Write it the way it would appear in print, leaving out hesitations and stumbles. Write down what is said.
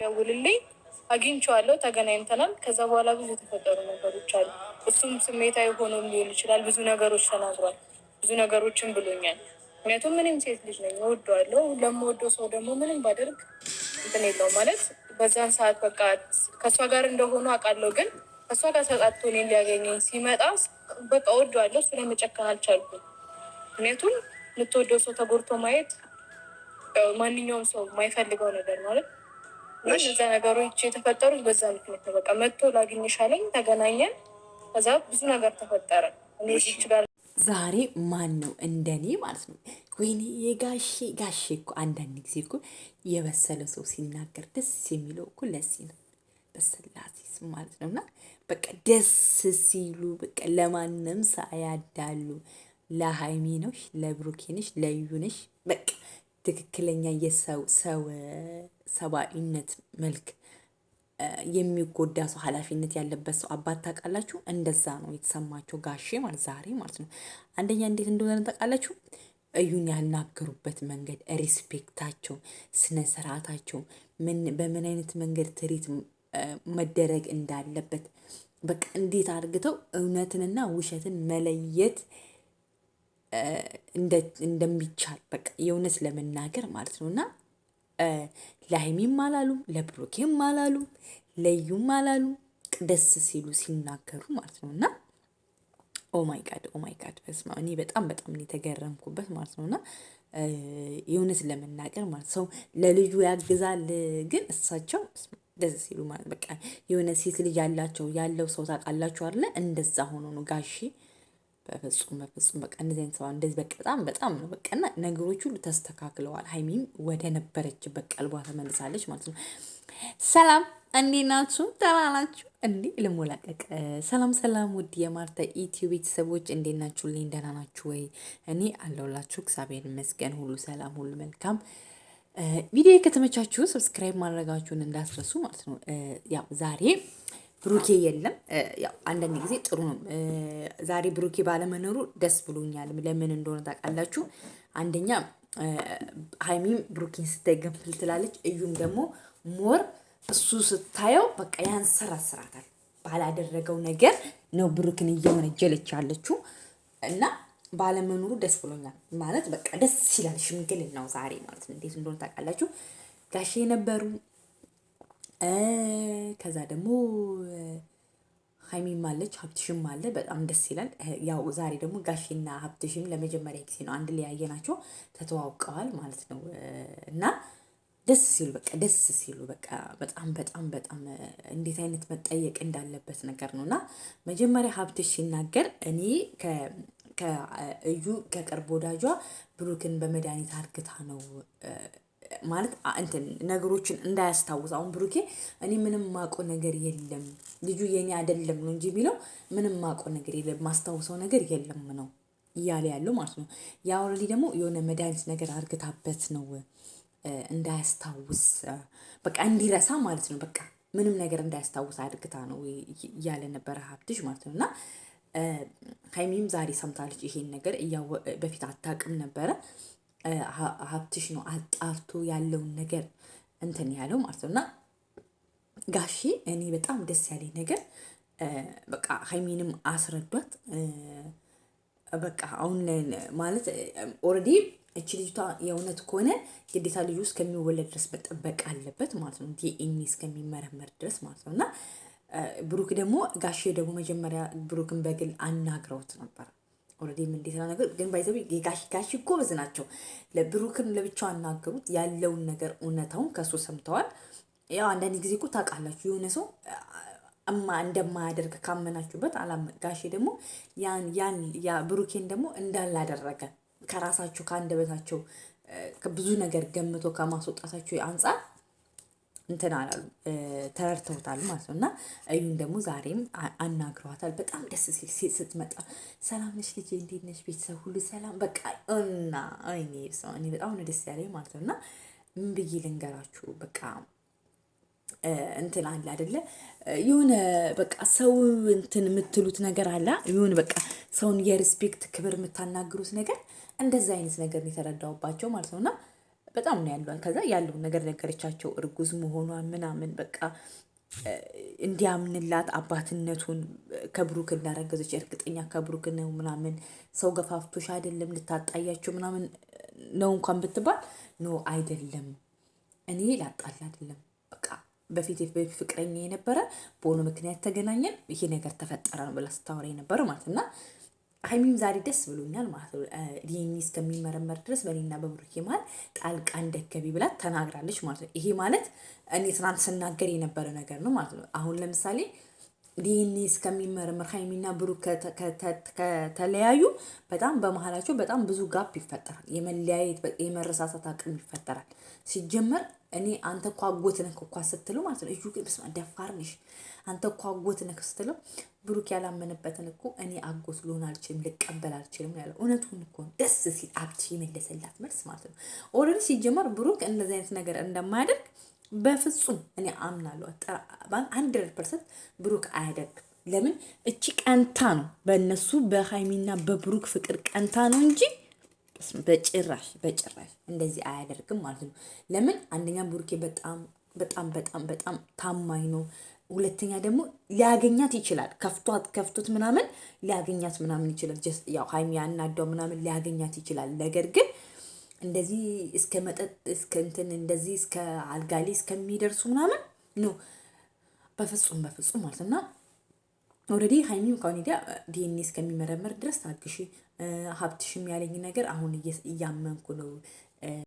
ደውልልኝ አግኝቼዋለሁ፣ ተገናኝተናል። ከዛ በኋላ ብዙ የተፈጠሩ ነገሮች አሉ። እሱም ስሜታዊ ሆኖ ሊሆን ይችላል። ብዙ ነገሮች ተናግሯል። ብዙ ነገሮችን ብሎኛል። ምክንያቱም ምንም ሴት ልጅ ነኝ፣ እወደዋለሁ። ለምወደው ሰው ደግሞ ምንም ባደርግ እንትን የለውም ማለት በዛን ሰዓት በቃ ከእሷ ጋር እንደሆኑ አውቃለሁ። ግን ከእሷ ጋር ተጣጥቶ እኔን ሊያገኘኝ ሲመጣ በቃ እወደዋለሁ። እሱ ላይ መጨከን አልቻልኩም። ምክንያቱም የምትወደው ሰው ተጎድቶ ማየት ማንኛውም ሰው የማይፈልገው ነገር ማለት እነዛ ነገሮች የተፈጠሩት በዛ ምክንያት ነው። በቃ መጥቶ ላግኝሽ አለኝ፣ ተገናኘን። ከዛ ብዙ ነገር ተፈጠረ። እኔ እዚች ጋር ዛሬ ማን ነው እንደኔ ማለት ነው? ወይኔ ጋሼ እኮ አንዳንድ ጊዜ እኮ የበሰለ ሰው ሲናገር ደስ የሚለው እኮ ለዚህ ነው፣ በስላሴ ስም ማለት ነው። እና በቃ ደስ ሲሉ በቃ ለማንም ሳያዳሉ ለሀይሚ ነሽ፣ ለብሩኬ ነሽ፣ ለዩ ነሽ፣ በቃ ትክክለኛ የሰው ሰብአዊነት መልክ የሚጎዳ ሰው ኃላፊነት ያለበት ሰው አባት ታውቃላችሁ። እንደዛ ነው የተሰማቸው ጋሼ ማለት ዛሬ ማለት ነው። አንደኛ እንዴት እንደሆነ ታውቃላችሁ? እዩን ያናገሩበት መንገድ፣ ሪስፔክታቸው፣ ስነ ስርዓታቸው በምን አይነት መንገድ ትሪት መደረግ እንዳለበት በቃ እንዴት አድርግተው እውነትንና ውሸትን መለየት እንደሚቻል በቃ የእውነት ለመናገር ማለት ነው። እና ለሀይሚም አላሉም፣ ለብሩኬም አላሉም፣ ለዩም አላሉም። ደስ ሲሉ ሲናገሩ ማለት ነው። እና ኦማይ ጋድ በስመ አብ እኔ በጣም የተገረምኩበት ማለት ነው። እና የእውነት ለመናገር ማለት ሰው ለልጁ ያግዛል፣ ግን እሳቸው ደስ ሲሉ ማለት በቃ የሆነ ሴት ልጅ ያለው ሰው ታውቃላችሁ አይደለ? እንደዛ ሆኖ ነው ጋሼ። በፍጹም በቃ እንደዚህ አይነት ሰው እንደዚህ በጣም ነው በቃ። እና ነገሮች ሁሉ ተስተካክለዋል። ሀይሚም ወደ ነበረችበት ቀልቧ ተመልሳለች ማለት ነው። ሰላም እንዴት ናችሁ? ደህና ናችሁ? እንዴ ልሞላቀቅ። ሰላም ውድ የማርታ ኢትዮ ቤተሰቦች እንዴት ናችሁልኝ? ደህና ናችሁ ወይ? እኔ አለሁላችሁ እግዚአብሔር ይመስገን፣ ሁሉ ሰላም፣ ሁሉ መልካም። ቪዲዮ ከተመቻችሁ ሰብስክራይብ ማድረጋችሁን እንዳትረሱ ማለት ነው። ያው ዛሬ ብሩኬ የለም። ያው አንዳንድ ጊዜ ጥሩ ነው። ዛሬ ብሩኬ ባለመኖሩ ደስ ብሎኛል። ለምን እንደሆነ ታውቃላችሁ? አንደኛ ሀይሚም ብሩኬን ስታይ ገንፍል ትላለች። እዩም ደግሞ ሞር እሱ ስታየው በቃ ያንሰራስራታል። ባላደረገው ነገር ነው ብሩክን እየወነጀለች ያለችው እና ባለመኖሩ ደስ ብሎኛል ማለት በቃ ደስ ይላል። ሽምግልናው ዛሬ ማለት ነው። እንዴት እንደሆነ ታውቃላችሁ? ጋሼ ነበሩ። ከዛ ደግሞ ሀይሚም አለች፣ ሀብትሽም አለ። በጣም ደስ ይላል። ያው ዛሬ ደግሞ ጋሼና ሀብትሽም ለመጀመሪያ ጊዜ ነው አንድ ላይ ያየናቸው፣ ተተዋውቀዋል ማለት ነው። እና ደስ ሲሉ በቃ በጣም እንዴት አይነት መጠየቅ እንዳለበት ነገር ነው። እና መጀመሪያ ሀብትሽ ሲናገር እኔ ከእዩ ከቅርብ ወዳጇ ብሩክን በመድኃኒት አርግታ ነው ማለት እንትን ነገሮችን እንዳያስታውስ። አሁን ብሩኬ እኔ ምንም ማውቀው ነገር የለም ልጁ የኔ አይደለም ነው እንጂ የሚለው ምንም ማውቀው ነገር የለም ማስታውሰው ነገር የለም ነው እያለ ያለው ማለት ነው። ያ ኦልሬዲ ደግሞ የሆነ መድኃኒት ነገር አርግታበት ነው እንዳያስታውስ በቃ እንዲረሳ ማለት ነው። በቃ ምንም ነገር እንዳያስታውስ አድርግታ ነው እያለ ነበረ ሀብትሽ ማለት ነው። እና ሀይሚም ዛሬ ሰምታለች ይሄን ነገር በፊት አታውቅም ነበረ። ሀብትሽ ነው አጣርቶ ያለውን ነገር እንትን ያለው ማለት ነው። እና ጋሼ እኔ በጣም ደስ ያለኝ ነገር በቃ ሀይሚንም አስረዷት። በቃ አሁን ማለት ኦልሬዲ እቺ ልጅቷ የእውነት ከሆነ ግዴታ ልጁ እስከሚወለድ ድረስ መጠበቅ አለበት ማለት ነው። ዲኤንኤ እስከሚመረመር ድረስ ማለት ነው። እና ብሩክ ደግሞ ጋሼ ደግሞ መጀመሪያ ብሩክን በግል አናግረውት ነበር። ኦልሬዲ እንዴት ነው ነገር ግን ባይዘው ጋሼ ጎበዝ ናቸው። ለብሩክን ለብቻው አናገሩት። ያለውን ነገር እውነታውን ከሱ ሰምተዋል። ያው አንዳንድ ጊዜ እኮ ታውቃላችሁ የሆነ ሰው እንደማያደርግ ካመናችሁበት ጋሼ ደግሞ ያ ብሩኬን ደግሞ እንዳላደረገ ከራሳቸው ከአንደበታቸው ብዙ ነገር ገምቶ ከማስወጣታቸው አንጻር እንትን አላሉ ተረድተውታል ማለት ነው። እና እዩን ደግሞ ዛሬም አናግረዋታል። በጣም ደስ ሲል ስትመጣ ሰላም ነሽ ልጄ፣ እንዴት ነሽ? ቤተሰብ ሁሉ ሰላም በቃ እና እኔ በጣም ነው ደስ ያለኝ ማለት ነው። እና ምን ብዬ ልንገራችሁ በቃ እንትን አለ አይደለ የሆነ በቃ ሰው እንትን የምትሉት ነገር አለ የሆነ በቃ ሰውን የሪስፔክት ክብር የምታናግሩት ነገር እንደዛ አይነት ነገር የተረዳውባቸው ማለት ነውና በጣም ነው ያሏት። ከዛ ያለውን ነገር ነገረቻቸው፣ እርጉዝ መሆኗን ምናምን በቃ እንዲያምንላት አባትነቱን ከብሩክ እንዳረገዘች እርግጠኛ ከብሩክ ነው ምናምን ሰው ገፋፍቶሽ አይደለም ልታጣያቸው ምናምን ነው እንኳን ብትባል ኖ አይደለም እኔ ላጣላ አይደለም በቃ በፊት ፍቅረኛ የነበረ በሆነ ምክንያት ተገናኘን ይሄ ነገር ተፈጠረ ነው ብላ ስታወራ የነበረ ማለት እና ሀይሚም ዛሬ ደስ ብሎኛል ማለት ነው። ዲኤንኤ እስከሚመረመር ድረስ በእኔና በብሩኬ መሀል ጣልቃ እንደገቢ ብላ ተናግራለች ማለት ነው። ይሄ ማለት እኔ ትናንት ስናገር የነበረ ነገር ነው ማለት ነው። አሁን ለምሳሌ ዲኤንኤ እስከሚመረመር ሀይሚና ብሩክ ከተለያዩ በጣም በመሀላቸው በጣም ብዙ ጋፕ ይፈጠራል። የመለያየት የመረሳሳት አቅም ይፈጠራል። ሲጀመር እኔ አንተ እኮ አጎት ነህ እኮ ስትለው ማለት ነው። እዩ ግን በስመ አብ ደፋር ነሽ አንተ እኮ አጎት ነህ ስትለው ብሩክ ያላመነበትን እኮ እኔ አጎት ልሆን አልችልም ልቀበል አልችልም ያለው እውነቱን እኮ ደስ ሲል አብቲ የመለሰላት መልስ ማለት ነው። ኦልሬዲ ሲጀመር ብሩክ እንደዚህ አይነት ነገር እንደማያደርግ በፍጹም እኔ አምናለሁ። 100% ብሩክ አያደርግም። ለምን እቺ ቀንታ ነው በእነሱ በሀይሚና በብሩክ ፍቅር ቀንታ ነው እንጂ በጭራሽ እንደዚህ አያደርግም ማለት ነው። ለምን አንደኛ ብሩኬ በጣም በጣም በጣም በጣም ታማኝ ነው። ሁለተኛ ደግሞ ሊያገኛት ይችላል። ከፍቶት ምናምን ሊያገኛት ምናምን ይችላል። ጀስት ያው ሀይሚ ያናዳው ምናምን ሊያገኛት ይችላል። ነገር ግን እንደዚህ እስከ መጠጥ እስከ እንትን እንደዚህ እስከ አልጋሌ እስከሚደርሱ ምናምን ኖ በፍጹም ማለት እና ኦልሬዲ ሀይሚም ከሆነ ሄዳ ዲኤንኤ እስከሚመረመር ድረስ ታግሺ። ሀብትሽም ያለኝ ነገር አሁን እያመንኩ ነው